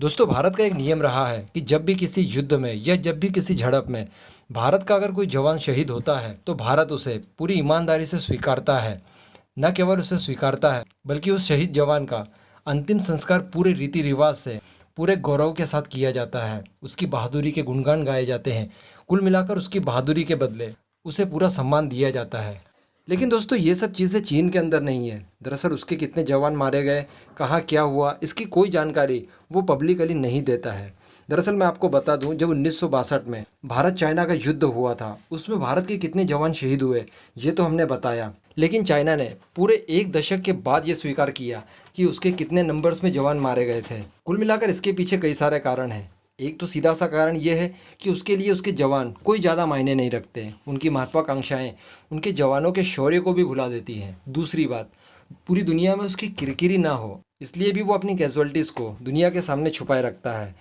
दोस्तों, भारत का एक नियम रहा है कि जब भी किसी युद्ध में या जब भी किसी झड़प में भारत का अगर कोई जवान शहीद होता है तो भारत उसे पूरी ईमानदारी से स्वीकारता है। न केवल उसे स्वीकारता है बल्कि उस शहीद जवान का अंतिम संस्कार पूरे रीति रिवाज से पूरे गौरव के साथ किया जाता है। उसकी बहादुरी के गुणगान गाए जाते हैं। कुल मिलाकर उसकी बहादुरी के बदले उसे पूरा सम्मान दिया जाता है। लेकिन दोस्तों, ये सब चीज़ें चीन के अंदर नहीं है। दरअसल उसके कितने जवान मारे गए, कहाँ क्या हुआ, इसकी कोई जानकारी वो पब्लिकली नहीं देता है। दरअसल मैं आपको बता दूं, जब 1962 में भारत चाइना का युद्ध हुआ था, उसमें भारत के कितने जवान शहीद हुए ये तो हमने बताया। लेकिन चाइना ने पूरे एक दशक के बाद ये स्वीकार किया कि उसके कितने नंबर्स में जवान मारे गए थे। कुल मिलाकर इसके पीछे कई सारे कारण हैं। एक तो सीधा सा कारण ये है कि उसके लिए उसके जवान कोई ज़्यादा मायने नहीं रखते। उनकी महत्वाकांक्षाएं उनके जवानों के शौर्य को भी भुला देती हैं। दूसरी बात, पूरी दुनिया में उसकी किरकिरी ना हो इसलिए भी वो अपनी कैजुअलिटीज़ को दुनिया के सामने छुपाए रखता है।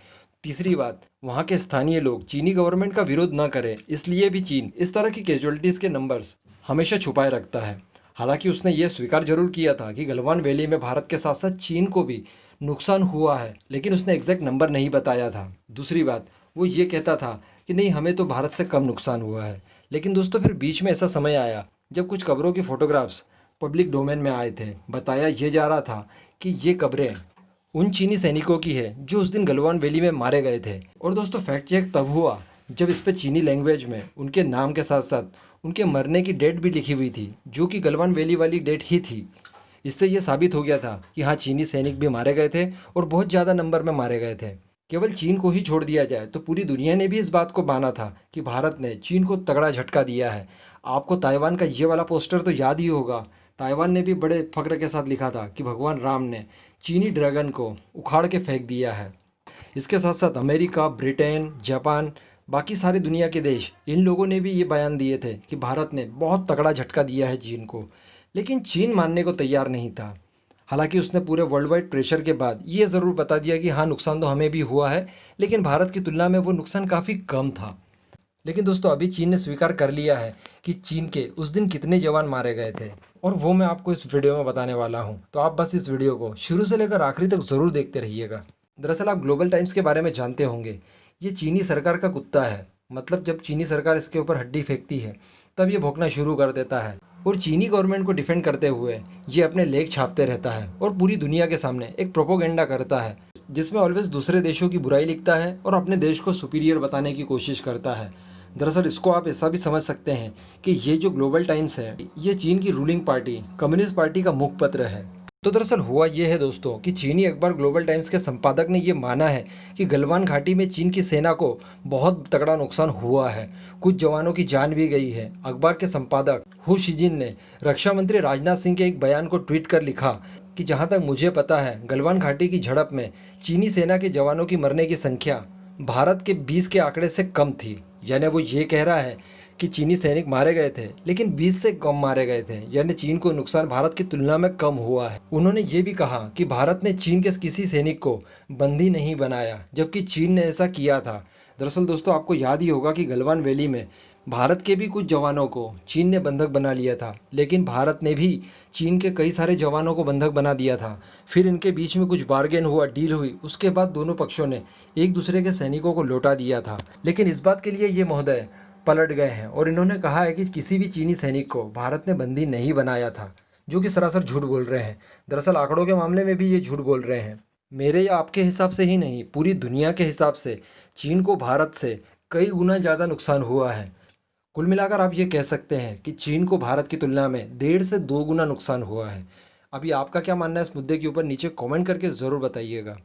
तीसरी बात, वहाँ के स्थानीय लोग चीनी गवर्नमेंट का विरोध ना करें इसलिए भी चीन इस तरह की कैजुअलिटीज़ के नंबर्स हमेशा छुपाए रखता है। हालांकि उसने ये स्वीकार जरूर किया था कि गलवान वैली में भारत के साथ साथ चीन को भी नुकसान हुआ है, लेकिन उसने एग्जैक्ट नंबर नहीं बताया था। दूसरी बात, वो ये कहता था कि नहीं, हमें तो भारत से कम नुकसान हुआ है। लेकिन दोस्तों, फिर बीच में ऐसा समय आया जब कुछ कब्रों की फोटोग्राफ्स पब्लिक डोमेन में आए थे। बताया ये जा रहा था कि ये कब्रें उन चीनी सैनिकों की है जो उस दिन गलवान वैली में मारे गए थे। और दोस्तों, फैक्ट चेक तब हुआ जब इस पे चीनी लैंग्वेज में उनके नाम के साथ साथ उनके मरने की डेट भी लिखी हुई थी, जो कि गलवान वैली वाली डेट ही थी। इससे ये साबित हो गया था कि हाँ, चीनी सैनिक भी मारे गए थे और बहुत ज़्यादा नंबर में मारे गए थे। केवल चीन को ही छोड़ दिया जाए तो पूरी दुनिया ने भी इस बात को माना था कि भारत ने चीन को तगड़ा झटका दिया है। आपको ताइवान का ये वाला पोस्टर तो याद ही होगा। ताइवान ने भी बड़े फख्र के साथ लिखा था कि भगवान राम ने चीनी ड्रैगन को उखाड़ के फेंक दिया है। इसके साथ साथ अमेरिका, ब्रिटेन, जापान, बाकी सारी दुनिया के देश, इन लोगों ने भी ये बयान दिए थे कि भारत ने बहुत तगड़ा झटका दिया है चीन को। लेकिन चीन मानने को तैयार नहीं था। हालांकि उसने पूरे वर्ल्ड वाइड प्रेशर के बाद ये ज़रूर बता दिया कि हाँ, नुकसान तो हमें भी हुआ है, लेकिन भारत की तुलना में वो नुकसान काफ़ी कम था। लेकिन दोस्तों, अभी चीन ने स्वीकार कर लिया है कि चीन के उस दिन कितने जवान मारे गए थे, और वो मैं आपको इस वीडियो में बताने वाला हूँ। तो आप बस इस वीडियो को शुरू से लेकर आखिरी तक ज़रूर देखते रहिएगा। दरअसल आप ग्लोबल टाइम्स के बारे में जानते होंगे। ये चीनी सरकार का कुत्ता है। मतलब जब चीनी सरकार इसके ऊपर हड्डी फेंकती है तब ये भौंकना शुरू कर देता है, और चीनी गवर्नमेंट को डिफेंड करते हुए ये अपने लेख छापते रहता है और पूरी दुनिया के सामने एक प्रोपोगेंडा करता है, जिसमें ऑलवेज दूसरे देशों की बुराई लिखता है और अपने देश को सुपीरियर बताने की कोशिश करता है। दरअसल इसको आप ऐसा भी समझ सकते हैं कि ये जो ग्लोबल टाइम्स है, ये चीन की रूलिंग पार्टी कम्युनिस्ट पार्टी का मुखपत्र है। तो दरअसल हुआ ये है दोस्तों कि चीनी अखबार ग्लोबल टाइम्स के संपादक ने ये माना है कि गलवान घाटी में चीन की सेना को बहुत तगड़ा नुकसान हुआ है। कुछ जवानों की जान भी गई है। अखबार के संपादक हु शिजिन ने रक्षा मंत्री राजनाथ सिंह के एक बयान को ट्वीट कर लिखा कि जहां तक मुझे पता है, गलवान घाटी की झड़प में चीनी सेना के जवानों की मरने की संख्या भारत के 20 के आंकड़े से कम थी। यानी वो ये कह रहा है कि चीनी सैनिक मारे गए थे, लेकिन 20 से कम मारे गए थे। यानी चीन को नुकसान भारत की तुलना में कम हुआ है। उन्होंने ये भी कहा कि भारत ने चीन के किसी सैनिक को बंदी नहीं बनाया, जबकि चीन ने ऐसा किया था। दरअसल दोस्तों, आपको याद ही होगा कि गलवान वैली में भारत के भी कुछ जवानों को चीन ने बंधक बना लिया था, लेकिन भारत ने भी चीन के कई सारे जवानों को बंधक बना दिया था। फिर इनके बीच में कुछ बार्गेन हुआ, डील हुई, उसके बाद दोनों पक्षों ने एक दूसरे के सैनिकों को लौटा दिया था। लेकिन इस बात के लिए ये महोदय पलट गए हैं और इन्होंने कहा है कि किसी भी चीनी सैनिक को भारत ने बंदी नहीं बनाया था, जो कि सरासर झूठ बोल रहे हैं। दरअसल आंकड़ों के मामले में भी ये झूठ बोल रहे हैं। मेरे या आपके हिसाब से ही नहीं, पूरी दुनिया के हिसाब से चीन को भारत से कई गुना ज़्यादा नुकसान हुआ है। कुल मिलाकर आप ये कह सकते हैं कि चीन को भारत की तुलना में 1.5 से 2 गुना नुकसान हुआ है। अभी आपका क्या मानना है इस मुद्दे के ऊपर, नीचे कमेंट करके ज़रूर बताइएगा।